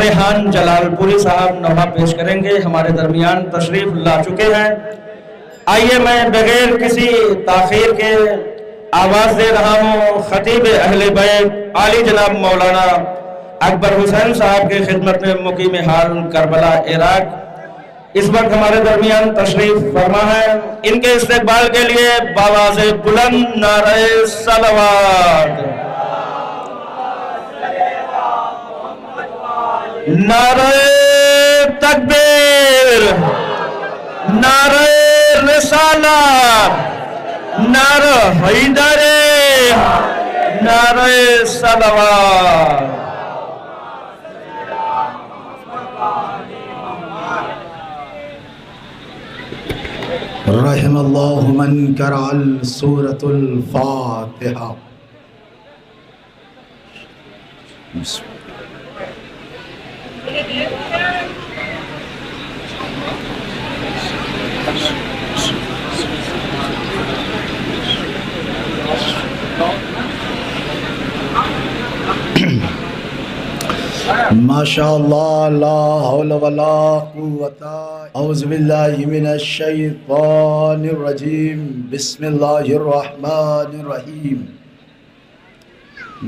ریحان جلال پوری صاحب نغمہ پیش کریں گے، ہمارے درمیان تشریف لا چکے ہیں۔ آئیے میں بغیر کسی تاخیر کے آواز دے رہا ہوں خطیب اہل بیت عالی جناب مولانا اکبر حسین صاحب کی خدمت میں مقیم حال کربلا عراق اس وقت ہمارے درمیان تشریف فرما ہے۔ ان کے استقبال کے لیے بآواز بلند نعرہ صلوات، نعرہ تکبیر، نعرہ رسالت، نعرہ حیدر، نعرہ صلوات۔ رحم اللہ من قرأ سورۃ الفاتحہ۔ ماشاء اللہ، لا حول ولا قوت اعوذ باللہ من الشیطان الرجیم، بسم اللہ الرحمن الرحیم۔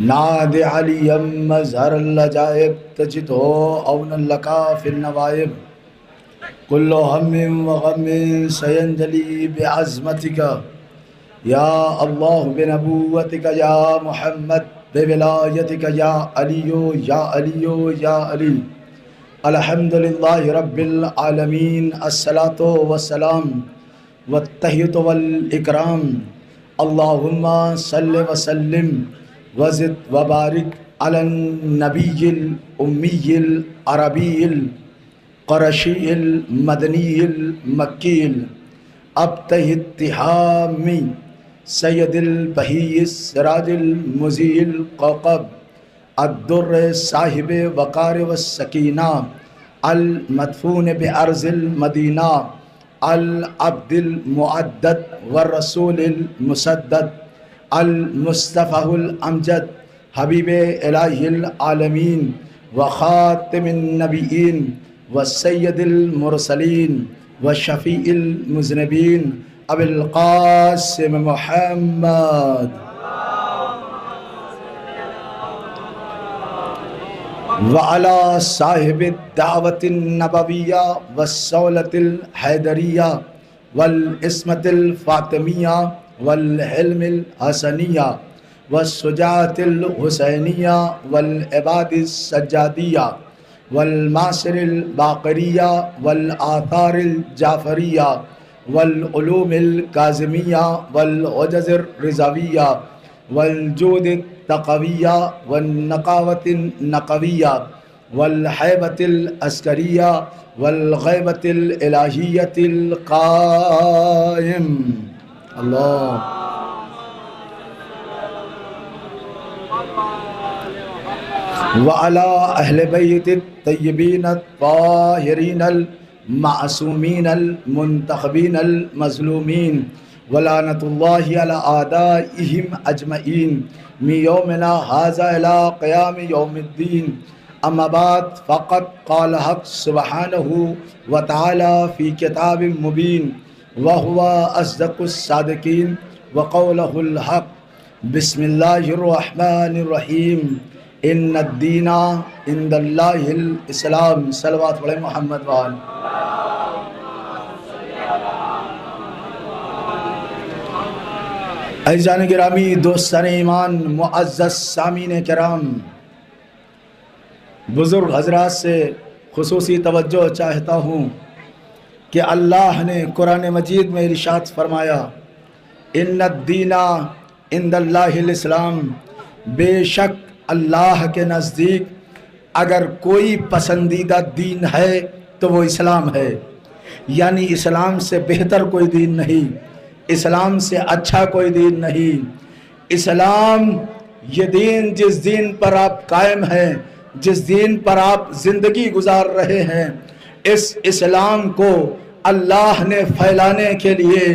ناد علی مظہر العجائب تجدہ عونا لکا فی النوائب، کل ہم و غم سینجلی بعظمتک یا اللہ، بنبوتک یا محمد، بولایتک یا علی یا علی یا علی۔ الحمدللہ رب العالمین، الصلاة والسلام والتحیۃ والاکرام، اللہم صل وسلم وزد وبارک علی النبی الامی العربی القرشی المدنی المکی الابتہ التحامی سید البہی سراج المضیء القوقب الدر صاحب وقار والسکینہ المدفون بارض المدینہ العبد المعدد والرسول المسدد المصطفى الامجد حبیب الہ العالمین وخاتم النبیین والسید المرسلین وشفیع المذنبین ابو القاسم محمد وعلى صاحب الدعوة النبوية والصولة الحیدریہ والعصمة الفاطمیہ والحلم الحسنیہ والشجاعة الحسینیہ والعباد السجادیہ والمعاصر الباقریہ والآثار الجعفریہ والعلوم الکاظمیہ والعجز الرضویہ والجود التقویہ والنقاوة النقویہ والحیبة العسکریہ والغیبة الالہیة القائم۔ اللہ وعلى اہل بیت الطیبین الطاہرین المعصومین المنتخبین المظلومین ولعنۃ اللہ علی اعدائہم اجمعین من یومنا ھذا الی قیام یوم الدین۔ اما بعد فقد قال حق سبحانہ وتعالی فی کتاب مبین وهو اصدق الصادقین وقولہ الحق۔ بسم اللہ الرحمن الرحیم، ان الدین عند اللہ الاسلام۔ صلوات علی محمد وآل۔ عزیزان گرامی، دوستان ایمان، معزز سامعین کرام، بزرگ حضرات سے خصوصی توجہ چاہتا ہوں کہ اللہ نے قرآن مجید میں ارشاد فرمایا، ان الدین عند اللہ الاسلام، بے شک اللہ کے نزدیک اگر کوئی پسندیدہ دین ہے تو وہ اسلام ہے، یعنی اسلام سے بہتر کوئی دین نہیں، اسلام سے اچھا کوئی دین نہیں۔ اسلام یہ دین جس دین پر آپ قائم ہیں، جس دین پر آپ زندگی گزار رہے ہیں، اس اسلام کو اللہ نے پھیلانے کے لیے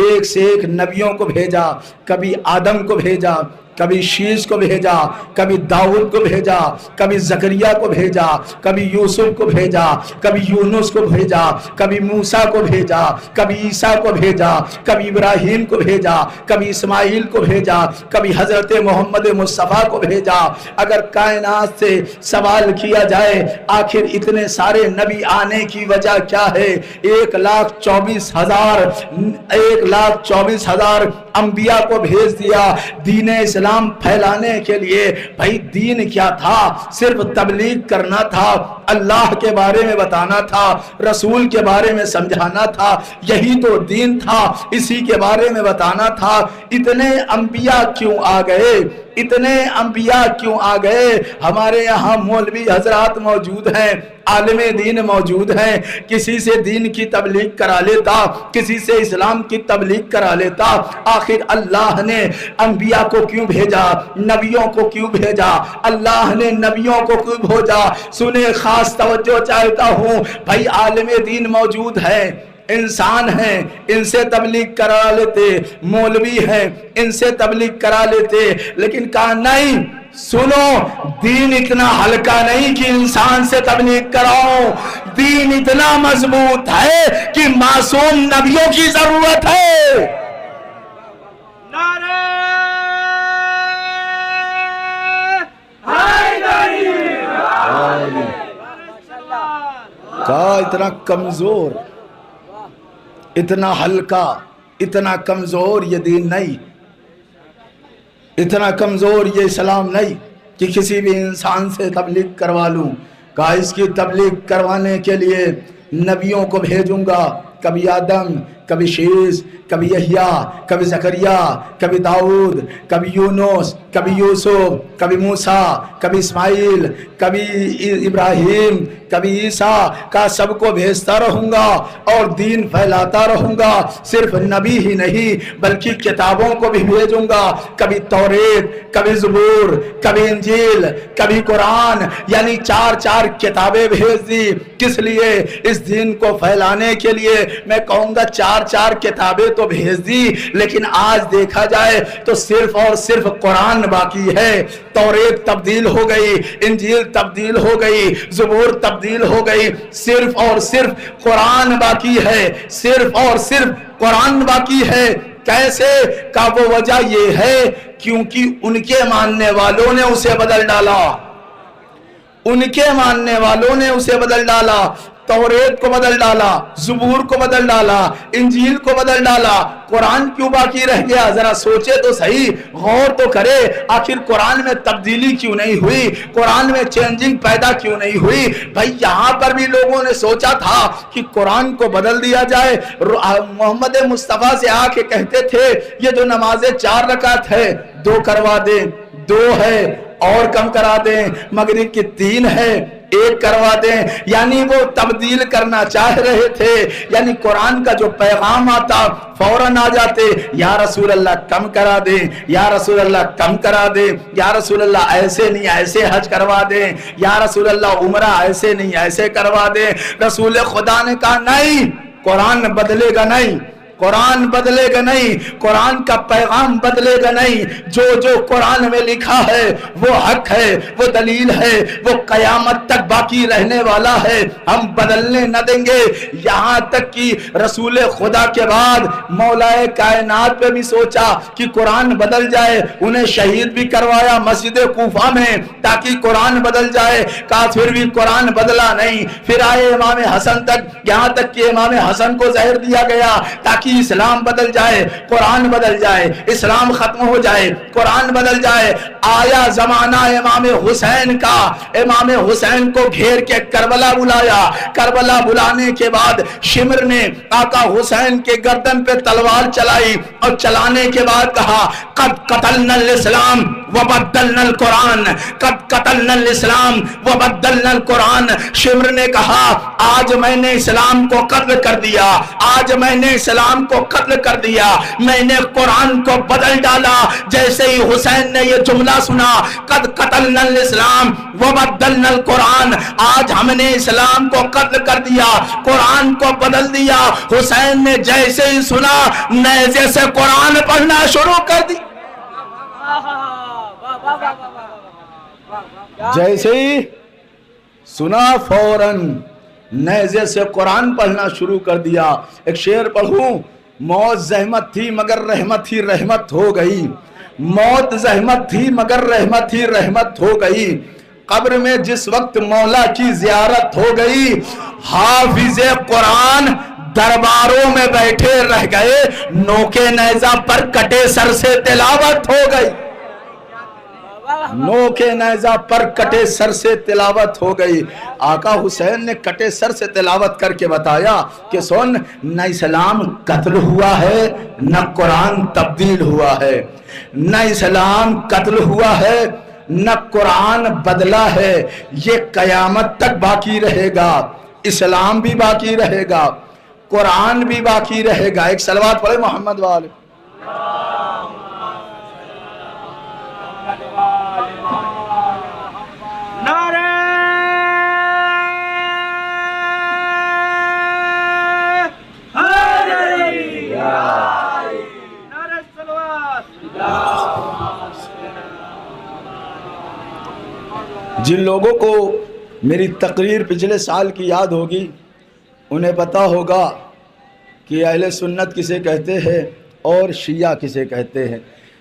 ایک سے ایک نبیوں کو بھیجا، کبھی آدم کو بھیجا، कभी शीश को भेजा, कभी दाऊद को भेजा, कभी जकरिया को भेजा, कभी यूसुफ को भेजा, कभी यूनुस को भेजा, कभी मूसा को भेजा, कभी ईसा को भेजा, कभी इब्राहिम को भेजा, कभी इस्माइल को भेजा, कभी हजरत मोहम्मद मुस्तफ़ा को भेजा। अगर कायनात से सवाल किया जाए आखिर इतने सारे नबी आने की वजह क्या है, 1,24,000 अंबिया को भेज दिया दीन इस्लाम फैलाने के लिए। भाई दीन क्या था? सिर्फ तबलीग करना था, अल्लाह के बारे में बताना था, रसूल के बारे में समझाना था, यही तो दीन था, इसी के बारे में बताना था। इतने अंबिया क्यों आ गए? इतने अंबिया क्यों आ गए? हमारे यहाँ मौलवी हजरात मौजूद हैं, आलिम दीन मौजूद हैं, किसी से दीन की तबलीग करा लेता, किसी से इस्लाम की तबलीग करा लेता। आखिर अल्लाह ने अंबिया को क्यों भेजा? नबियों को क्यों भेजा? अल्लाह ने नबियों को क्यों भेजा? सुने, खास तवज्जो चाहता हूँ भाई, आलिम दीन मौजूद है, इंसान हैं, इनसे तबलीग करा लेते, मौलवी हैं, इनसे तबलीग करा लेते, लेकिन कहा नहीं, सुनो, दीन इतना हल्का नहीं कि इंसान से तबलीग कराओ, दीन इतना मजबूत है कि मासूम नबियों की जरूरत है। नारे हैदरी, कहा इतना कमजोर, इतना हल्का, इतना कमजोर ये दीन नहीं, इतना कमजोर ये इस्लाम नहीं कि किसी भी इंसान से तबलीग करवा लूं। कहा इसकी तबलीग करवाने के लिए नबियों को भेजूंगा, कभी आदम, कभी शीश, कभी यहिया, कभी जकरिया, कभी दाऊद, कभी यूनुस, कभी यूसुफ, कभी मूसा, कभी इस्माइल, कभी इब्राहिम, कभी ईसा, का सबको भेजता रहूंगा और दीन फैलाता रहूंगा। सिर्फ नबी ही नहीं बल्कि किताबों को भी भेजूंगा, कभी तौरेत, कभी ज़बूर, कभी इंजील, कभी कुरान, यानी 4 किताबें भेज दी। किस लिए? इस दीन को फैलाने के लिए। मैं कहूंगा 4 किताबें तो भेज दी, लेकिन आज देखा जाए तो सिर्फ और सिर्फ कुरान बाकी है। तौरेत तब्दील हो गई, इंजील तब्दील हो गई, ज़बूर तब्दील हो गई, सिर्फ और सिर्फ कुरान बाकी है, सिर्फ और सिर्फ कुरान बाकी है। कैसे? का वो वजह ये है क्योंकि उनके मानने वालों ने उसे बदल डाला, उनके मानने वालों ने उसे बदल डाला। तौरेत को बदल डाला, ज़बूर को बदल डाला, इंजील को बदल डाला, कुरान क्यों बाकी रह गया? जरा सोचे तो सही, गौर तो करे, आखिर कुरान में तब्दीली क्यों नहीं हुई? कुरान में चेंजिंग पैदा क्यों नहीं हुई? भाई यहाँ पर भी लोगों ने सोचा था कि कुरान को बदल दिया जाए। मोहम्मद मुस्तफ़ा से आके कहते थे ये जो नमाज़ें 4 रकात है 2 करवा दें, 2 है और कम करा दें, मगरिब की 3 है 1 करवा दें, यानी वो तब्दील करना चाह रहे थे। यानी कुरान का जो पैगाम आता फौरन आ जाते, या रसूल अल्लाह कम करा दें, या रसूल अल्लाह कम करा दें, या रसूल अल्लाह ऐसे नहीं ऐसे हज करवा दें, या रसूल अल्लाह उम्रा ऐसे नहीं ऐसे करवा दें। रसूल खुदा ने कहा नहीं, कुरान बदलेगा नहीं, कुरान बदलेगा नहीं, कुरान का पैगाम बदलेगा नहीं। जो जो कुरान में लिखा है वो हक है, वो दलील है, वो कयामत तक बाकी रहने वाला है, हम बदलने न देंगे। यहाँ तक कि रसूल खुदा के बाद मौलाए कायनात पे भी सोचा कि कुरान बदल जाए, उन्हें शहीद भी करवाया मस्जिद कूफा में ताकि कुरान बदल जाए। कहा फिर भी कुरान बदला नहीं। फिर आए इमाम हसन तक, यहाँ तक कि इमाम हसन को जहर दिया गया ताकि इस्लाम बदल जाए, कुरान बदल जाए, इस्लाम खत्म हो जाए, कुरान बदल जाए। आया जमाना इमाम हुसैन का, इमाम हुसैन को घेर के करबला बुलाया। करबला बुलाने के बाद शिमर ने आका हुसैन के गर्दन पे तलवार चलाई और चलाने के बाद कहा कद कतलनल इस्लाम व बदलनल कुरान, कद कतलनल इस्लाम व बदलनल कुरान। शिमर ने कहा आज मैंने इस्लाम को कत्ल कर दिया, आज मैंने इस्लाम को कत्ल कर दिया, मैंने कुरान को बदल डाला। जैसे ही हुसैन ने ये जुमला सुना कद कतलनल इस्लाम व बदलनल कुरान, आज हमने इस्लाम को कत्ल कर दिया, कुरान को बदल दिया। हुसैन ने जैसे ही सुना नेज़े से कुरान पढ़ना शुरू कर दिया। जैसे ही सुना फौरन नेज़े से कुरान पढ़ना शुरू कर दिया। एक शेर पढ़ूं, मौत ज़हमत थी मगर रहमत ही रहमत हो गई, मौत ज़हमत थी मगर रहमत ही रहमत हो गई, कब्र में जिस वक्त मौला की ज़ियारत हो गई, हाफिज़े कुरान दरबारों में बैठे रह गए, नोके नेज़ा पर कटे सर से तिलावत हो गई, नोके नेज़ा पर कटे सर से तिलावत हो गई। आका हुसैन ने कटे सर से तिलावत करके बताया कि सुन, न इस्लाम कत्ल हुआ है न कुरान तब्दील हुआ है, न इस्लाम कत्ल हुआ है न कुरान बदला है, ये कयामत तक बाकी रहेगा, इस्लाम भी बाकी रहेगा, कुरान भी बाकी रहेगा। एक सलवात पढ़े मोहम्मद वाले। जिन लोगों को मेरी तकरीर पिछले साल की याद होगी उन्हें पता होगा कि अहले सुन्नत किसे कहते हैं और शिया किसे कहते हैं।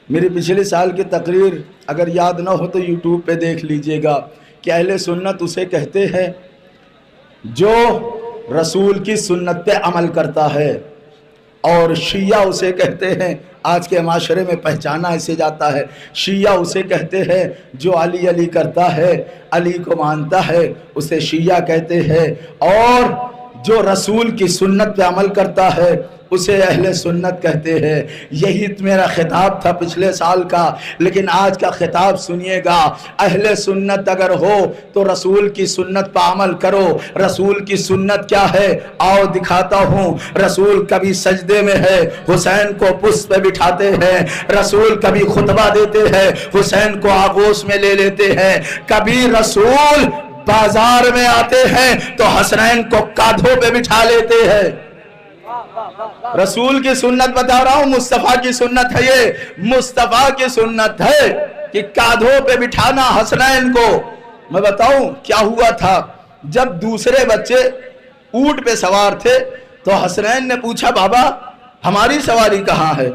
मेरी पिछले साल की तकरीर अगर याद ना हो तो यूट्यूब पे देख लीजिएगा कि अहले सुन्नत उसे कहते हैं जो रसूल की सुन्नत पे अमल करता है, और शिया उसे कहते हैं, आज के माशरे में पहचाना ऐसे जाता है, शिया उसे कहते हैं जो अली अली करता है, अली को मानता है, उसे शिया कहते हैं, और जो रसूल की सुन्नत पे अमल करता है उसे अहले सुन्नत कहते हैं। यही मेरा खिताब था पिछले साल का, लेकिन आज का खिताब सुनिएगा। अहले सुन्नत अगर हो तो रसूल की सुन्नत पर अमल करो। रसूल की सुन्नत क्या है, आओ दिखाता हूँ। रसूल कभी सजदे में है, हुसैन को पुष्प पे बिठाते हैं। रसूल कभी खुतबा देते हैं, हुसैन को आगोश में ले लेते हैं। कभी रसूल बाजार में आते हैं तो हसनैन को कांधों पे बिठा लेते हैं। रसूल की सुन्नत बता रहा हूं, मुस्तफा की सुन्नत है ये, मुस्तफा की सुन्नत है कि कांधों पे बिठाना हसनैन को। मैं बताऊं क्या हुआ था, जब दूसरे बच्चे ऊंट पे सवार थे तो हसनैन ने पूछा, बाबा हमारी सवारी कहाँ है?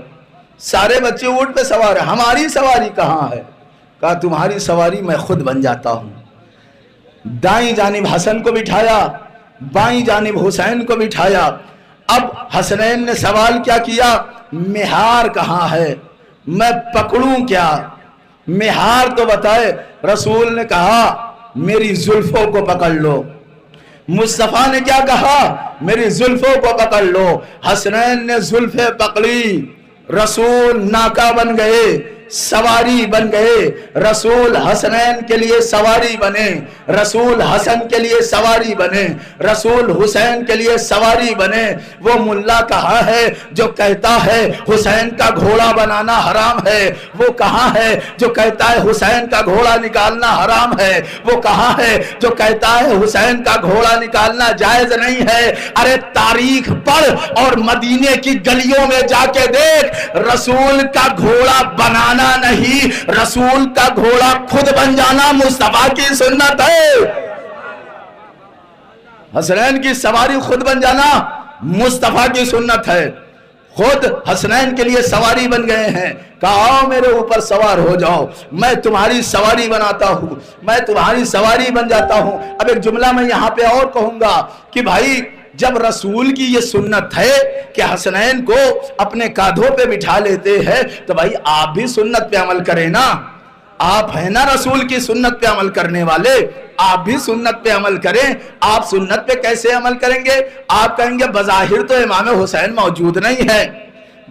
सारे बच्चे ऊंट पे सवार है, हमारी सवारी कहाँ है? कहा तुम्हारी सवारी मैं खुद बन जाता हूं। दाईं जानिब हसन को बिठाया, बाईं जानिब हुसैन को बिठाया। अब हसनैन ने सवाल क्या किया, मिहार कहाँ है, मैं पकड़ूं क्या? मिहार तो बताए। रसूल ने कहा मेरी जुल्फों को पकड़ लो। मुस्तफा ने क्या कहा, मेरी जुल्फों को पकड़ लो। हसनैन ने जुल्फे पकड़ी, रसूल नाका बन गए, सवारी बन गए। रसूल हसनैन के लिए सवारी बने, रसूल हसन के लिए सवारी बने, रसूल हुसैन के लिए सवारी बने। वो मुल्ला कहाँ है जो कहता है हुसैन का घोड़ा बनाना हराम है? वो कहाँ है जो कहता है हुसैन का घोड़ा निकालना हराम है? वो कहाँ है जो कहता है हुसैन का घोड़ा निकालना जायज नहीं है? अरे तारीख पढ़ और मदीने की गलियों में जाके देख, रसूल का घोड़ा बनाना नहीं, रसूल का घोड़ा खुद बन जाना मुस्तफा की सुन्नत है। हसनैन की सवारी खुद बन जाना मुस्तफा की सुन्नत है। खुद हसनैन के लिए सवारी बन गए हैं। कहा आओ मेरे ऊपर सवार हो जाओ, मैं तुम्हारी सवारी बनाता हूं, मैं तुम्हारी सवारी बन जाता हूं। अब एक जुमला मैं यहां पे और कहूंगा कि भाई जब रसूल की ये सुन्नत है कि हसनैन को अपने कांधों पे बिठा लेते हैं, तो भाई आप भी सुन्नत पे अमल करें ना। आप है ना रसूल की सुन्नत पे अमल करने वाले, आप भी सुन्नत पे अमल करें। आप सुन्नत पे कैसे अमल करेंगे? आप कहेंगे बज़ाहिर तो इमाम हुसैन मौजूद नहीं है,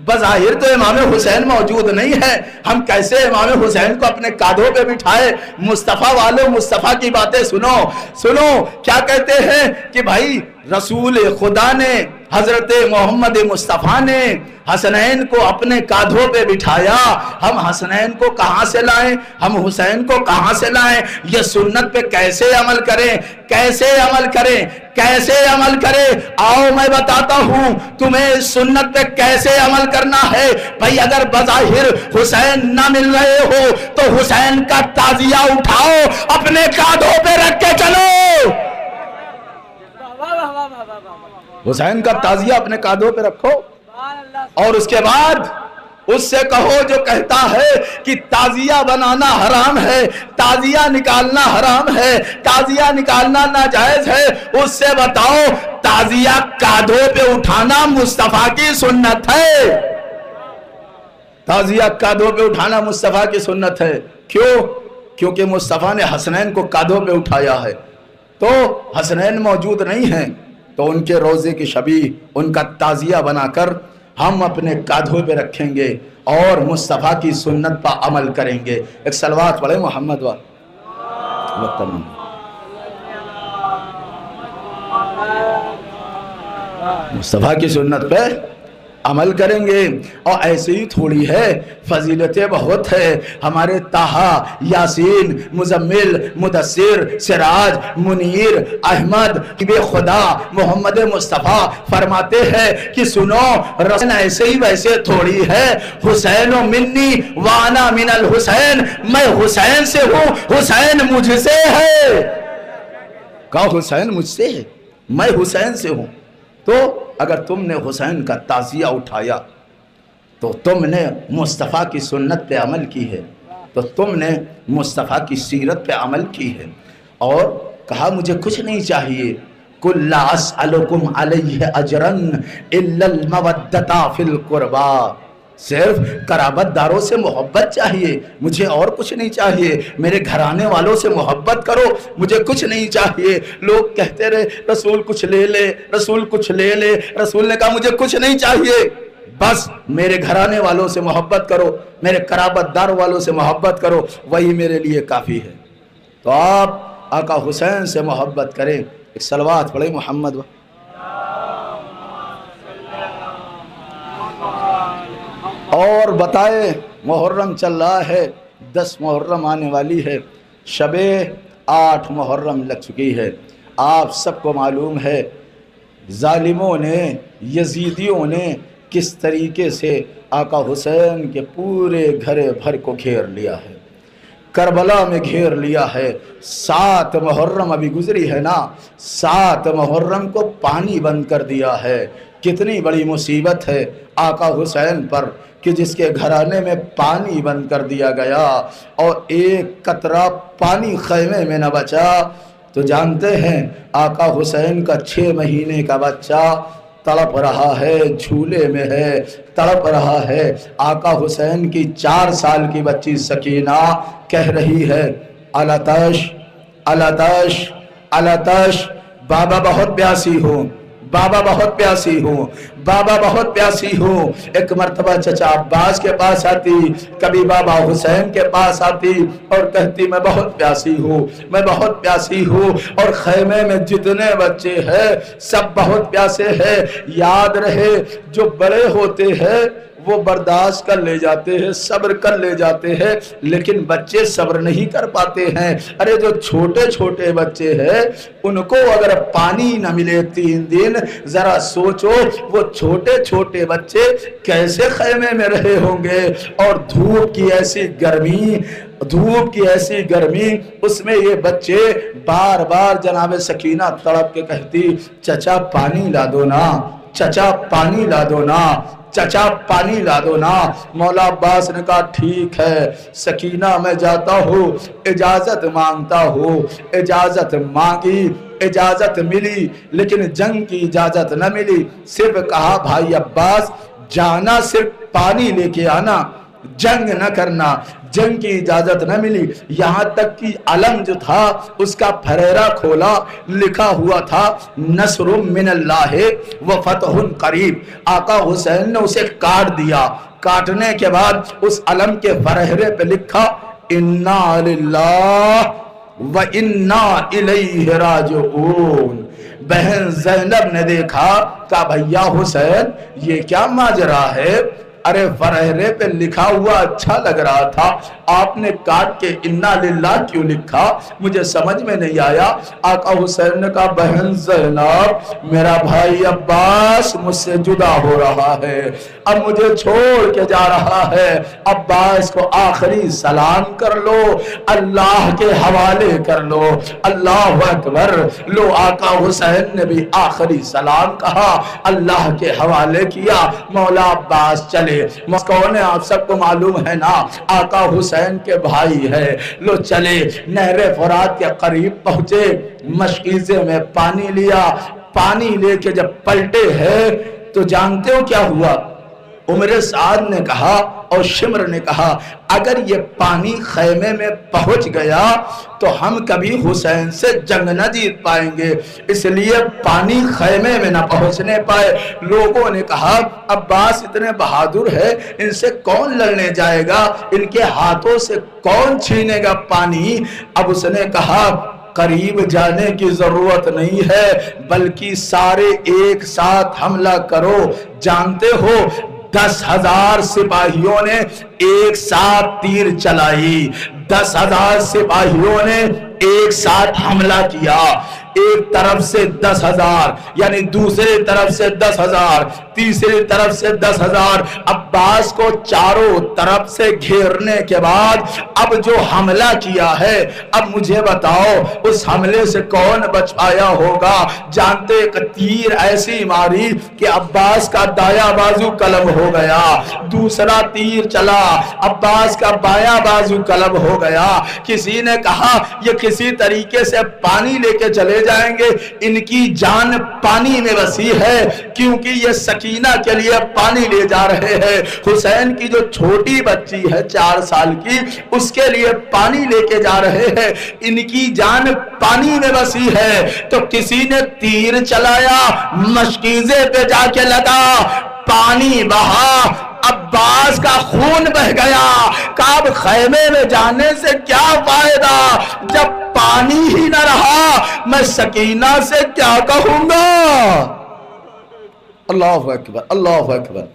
बज़ाहिर तो इमाम हुसैन मौजूद नहीं है, हम कैसे इमाम हुसैन को अपने कांधों पे बिठाए? मुस्तफ़ा वालों, मुस्तफ़ा की बातें सुनो। सुनो क्या कहते हैं कि भाई रसूल खुदा ने हजरत मोहम्मद मुस्तफ़ा ने हसनैन को अपने कांधों पे बिठाया। हम हसनैन को कहां से लाएं, हम हुसैन को कहां से लाएं? ये सुन्नत पे कैसे अमल करें, कैसे अमल करें, कैसे अमल करें? आओ मैं बताता हूं तुम्हें इस सुन्नत पे कैसे अमल करना है। भाई अगर बज़ाहिर हुसैन ना मिल रहे हो तो हुसैन का ताजिया उठाओ, अपने कांधों पे रख के चलो। हुसैन का ताजिया अपने कांधों पे रखो और उसके बाद उससे कहो जो कहता है कि ताजिया बनाना हराम है, ताजिया निकालना हराम है, ताजिया निकालना नाजायज है, उससे बताओ ताजिया कांधों पे उठाना मुस्तफा की सुन्नत है। ताजिया कांधों पे उठाना मुस्तफा की सुन्नत है। क्यों? क्योंकि मुस्तफा ने हसनैन को कांधों पे उठाया है। तो हसनैन मौजूद नहीं है तो उनके रोजे की शबी उनका ताजिया बनाकर हम अपने कांधों पे रखेंगे और मुस्तफा की सुन्नत पर अमल करेंगे। एक सलवात पढ़े मोहम्मद वाला। मुस्तफा की सुन्नत पे अमल करेंगे। और ऐसे ही थोड़ी है, फजीलतें बहुत है। हमारे ताहा, यासीन, मुजम्मिल, मुदस्सिर, सिराज, मुनीर, अहमद, खुदा मोहम्मद मुस्तफ़ा फरमाते हैं कि सुनो रसूल ऐसे ही वैसे थोड़ी है। हुसैन मिन्नी वाना मिनल हुसैन, मैं हुसैन से हूँ, हुसैन मुझसे है। कहा हुसैन मुझसे है, मैं हुसैन से हूँ। तो अगर तुमने हुसैन का ताजिया उठाया तो तुमने मुस्तफ़ा की सुन्नत पे अमल की है, तो तुमने मुस्तफ़ा की सीरत पे अमल की है। और कहा मुझे कुछ नहीं चाहिए, कुल्ला अस्अलुकुम अलैहि अजरन इल्लल मवद्दता फिल कुर्बा, सिर्फ कराबतदारों से मोहब्बत चाहिए, मुझे और कुछ नहीं चाहिए। मेरे घराने वालों से मोहब्बत करो, मुझे कुछ नहीं चाहिए। लोग कहते रहे रसूल कुछ ले ले, रसूल कुछ ले ले। रसूल ने कहा मुझे कुछ नहीं चाहिए, बस मेरे घराने वालों से मोहब्बत करो, मेरे कराबतदार वालों से मोहब्बत करो, वही मेरे लिए काफ़ी है। तो आप आका हुसैन से मोहब्बत करें। एक सलवात पढ़े मोहम्मद। और बताए मुहर्रम चल रहा है, 10 मुहर्रम आने वाली है, शबे 8 मुहर्रम लग चुकी है। आप सबको मालूम है जालिमों ने, यजीदियों ने किस तरीके से आका हुसैन के पूरे घर भर को घेर लिया है, करबला में घेर लिया है। 7 मुहर्रम अभी गुजरी है ना, 7 मुहर्रम को पानी बंद कर दिया है। कितनी बड़ी मुसीबत है आका हुसैन पर कि जिसके घराने में पानी बंद कर दिया गया और एक कतरा पानी खैमे में न बचा। तो जानते हैं आका हुसैन का 6 महीने का बच्चा तड़प रहा है, झूले में है, तड़प रहा है। आका हुसैन की 4 साल की बच्ची सकीना कह रही है अलतश अलतश अलतश, बाबा बहुत प्यासी हूँ, बाबा बहुत प्यासी हूँ, बाबा बहुत प्यासी हूँ। एक मर्तबा चचा अब्बास के पास आती, कभी बाबा हुसैन के पास आती और कहती मैं बहुत प्यासी हूँ, मैं बहुत प्यासी हूँ। और खैमे में जितने बच्चे हैं सब बहुत प्यासे हैं। याद रहे जो बड़े होते हैं वो बर्दाश्त कर ले जाते हैं, सब्र कर ले जाते हैं, लेकिन बच्चे सब्र नहीं कर पाते हैं। अरे जो छोटे छोटे बच्चे हैं उनको अगर पानी न मिले 3 दिन, जरा सोचो वो छोटे छोटे बच्चे कैसे खैमे में रहे होंगे। और धूप की ऐसी गर्मी, धूप की ऐसी गर्मी, उसमें ये बच्चे बार बार जनाब सकीना तड़प के कहती चचा पानी ला दो ना, चचा पानी ला दो ना, चचा पानी ला दो ना। मौला अब्बास ने कहा ठीक है सकीना मैं जाता हूँ, इजाज़त मांगता हूँ। इजाज़त मांगी, इजाज़त मिली, लेकिन जंग की इजाज़त न मिली। सिर्फ कहा भाई अब्बास जाना सिर्फ पानी लेके आना, जंग न करना। जंग की इजाजत न मिली। यहाँ तक कि अलम जो था उसका फरेरा खोला, लिखा हुआ था नस्रुम मिनल्लाह व फतहुन करीब। आका हुसैन ने उसे काट दिया। काटने के बाद उस अलम के फरहेरे पे लिखा इन्ना लिल्लाह व इन्ना इलैहि राजिऊन। बहन ज़ैनब ने देखा, कहा भैया हुसैन ये क्या माजरा है? अरे फरहरे पे लिखा हुआ अच्छा लग रहा था, आपने काट के इन्ना लिल्लाह क्यों लिखा? मुझे समझ में नहीं आया। आका हुसैन ने कहा बहन ज़ैनब मेरा भाई अब्बास मुझसे जुदा हो रहा है, अब मुझे छोड़ के जा रहा है। अब्बास को आखिरी सलाम कर लो, अल्लाह के हवाले कर लो। अल्लाह अकबर। लो आका हुसैन ने भी आखिरी सलाम कहा, अल्लाह के हवाले किया। मौला अब्बास चले। कौन है आप सबको मालूम है ना, आका हुसैन के भाई है। लो चले, नहरे फुरात के करीब पहुंचे, मशकीज़े में पानी लिया। पानी लेके जब पलटे हैं तो जानते हो क्या हुआ? उमर साद ने कहा और शिमर ने कहा अगर ये पानी खैमे में पहुंच गया तो हम कभी हुसैन से जंग न जीत पाएंगे, इसलिए पानी खैमे में न पहुंचने पाए। लोगों ने कहा अब्बास इतने बहादुर है, इनसे कौन लड़ने जाएगा, इनके हाथों से कौन छीनेगा पानी? अब उसने कहा करीब जाने की जरूरत नहीं है, बल्कि सारे एक साथ हमला करो। जानते हो 10,000 सिपाहियों ने एक साथ तीर चलाई, 10,000 सिपाहियों ने एक साथ हमला किया। एक तरफ से 10,000 यानी दूसरी तरफ से 10,000, तीसरी तरफ से 10,000। अब्बास को चारों तरफ से घेरने के बाद अब जो हमला किया है, अब मुझे बताओ उस हमले से कौन बच पाया होगा? जानते एक तीर ऐसी मारी कि अब्बास का दाया बाजू कलम हो गया, दूसरा तीर चला अब्बास का बाया बाजू कलम हो गया। किसी ने कहा ये किसी तरीके से पानी लेके चले जाएंगे, इनकी जान पानी में बसी है, क्योंकि ये सकीना के लिए पानी ले जा रहे हैं। हुसैन की जो छोटी बच्ची है 4 साल की, उसके लिए पानी लेके जा रहे हैं, इनकी जान पानी में बसी है। तो किसी ने तीर चलाया, मशकीज़े पे जाके लगा, पानी बहा, अब्बास का खून बह गया। काब खैमे में जाने से क्या फायदा जब पानी ही न रहा, मैं सकीना से क्या कहूंगा? अल्लाह अकबर, अल्लाह अकबर।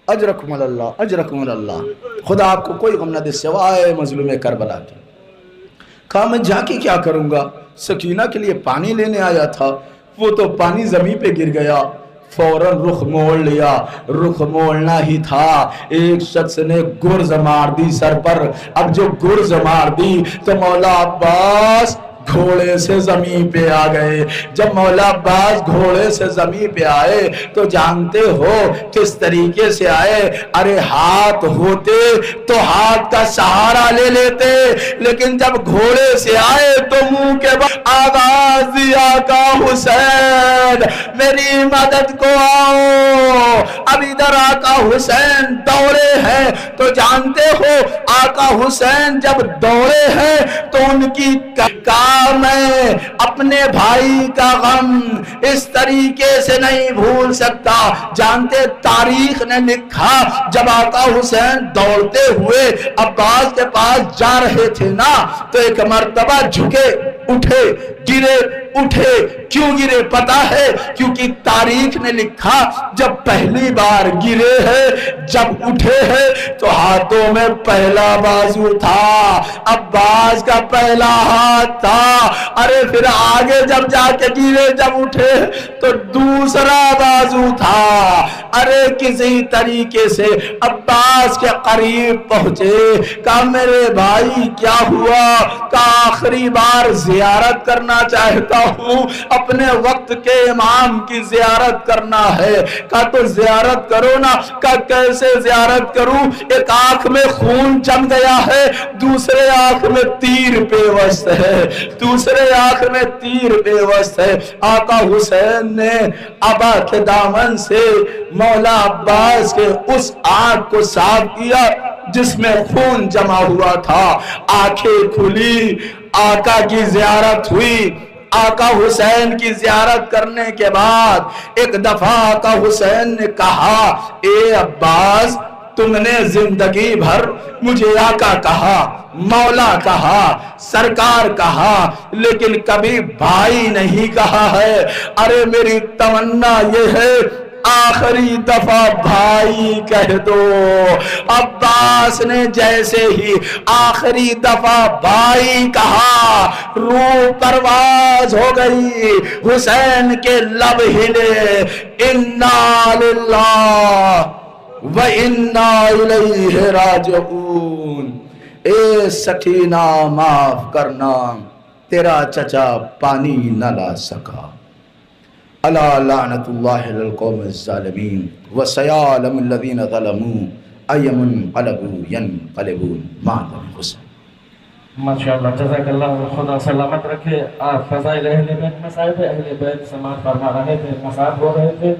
अजरकुमुल्लाह, अजरकुमुल्लाह। खुदा आपको कोई गम न दे सिवाय मजलूम करबला के। कहा मैं जाके क्या करूंगा, सकीना के लिए पानी लेने आया था, वो तो पानी जमीन पे गिर गया। फौरन रुख मोड़ लिया, रुख मोड़ना ही था, एक शख्स ने गुर्ज मार दी सर पर। अब जो गुर्ज मार दी तो मौला अब्बास घोड़े से जमीन पे आ गए। जब मौला अब्बास घोड़े से जमीन पे आए तो जानते हो किस तरीके से आए? अरे हाथ होते तो हाथ का सहारा ले लेते, लेकिन जब घोड़े से आए तो मुंह के बाद आवाज दिया का हुसैन मेरी मदद को आओ। अब इधर आका हुसैन दौड़े हैं, तो जानते हो आका हुसैन जब दौड़े हैं तो उनकी मैं अपने भाई का गम इस तरीके से नहीं भूल सकता। जानते तारीख ने लिखा जब आका हुसैन दौड़ते हुए अब्बास के पास जा रहे थे ना, तो एक मर्तबा झुके, उठे, गिरे, उठे। क्यों गिरे पता है? क्योंकि तारीख ने लिखा जब पहली बार गिरे हैं, जब उठे हैं तो हाथों में पहला बाजू था, अब्बास का पहला हाथ था। अरे फिर आगे जब जाके गिरे, जब उठे तो दूसरा बाजू था। अरे किसी तरीके से अब्बास के करीब पहुंचे। कहा मेरे भाई क्या हुआ? का आखिरी बार जियारत करना चाहता हूं, अपने वक्त के इमाम की जियारत करना है। कहा तो जियारत करो ना। कहा कैसे जियारत करूं? एक आंख में खून जम गया है, दूसरे आंख में तीर पेवस्त है, दूसरे आंख में तीर पेवस्त है। आका हुसैन ने अबा के दामन से मौला अब्बास के उस आंख को साफ किया जिसमें खून जमा हुआ था। आंखें खुली, आका की जियारत हुई। आका हुसैन की जियारत करने के बाद एक दफा आका हुसैन ने कहा, ए अब्बास तुमने जिंदगी भर मुझे आका कहा, مولا کہا، سرکار کہا، لیکن کبھی بھائی نہیں کہا ہے۔ ارے میری تمنا یہ ہے آخری دفعہ بھائی کہہ دو۔ عباس نے جیسے ہی آخری دفعہ بھائی کہا، روح پرواز ہو گئی، حسین کے لب ہلے، انا للہ وَإِنَّا إِلَيْهِ رَاجِعُونَ۔ اے سکینہ معاف کرنا، تیرا چچا پانی نہ لا سکا۔ الا لعنت اللہ علی القوم الظالمین وسیعلم الذین ظلموا ای منقلب ینقلبون ما الحسن۔ ماشاءاللہ، جزاک اللہ، خدا سلامت رکھے۔ آپ فضائل اہل بیت میں صاحب اہل بیت سماعت فرما رہے تھے، مصاحب ہو رہے تھے۔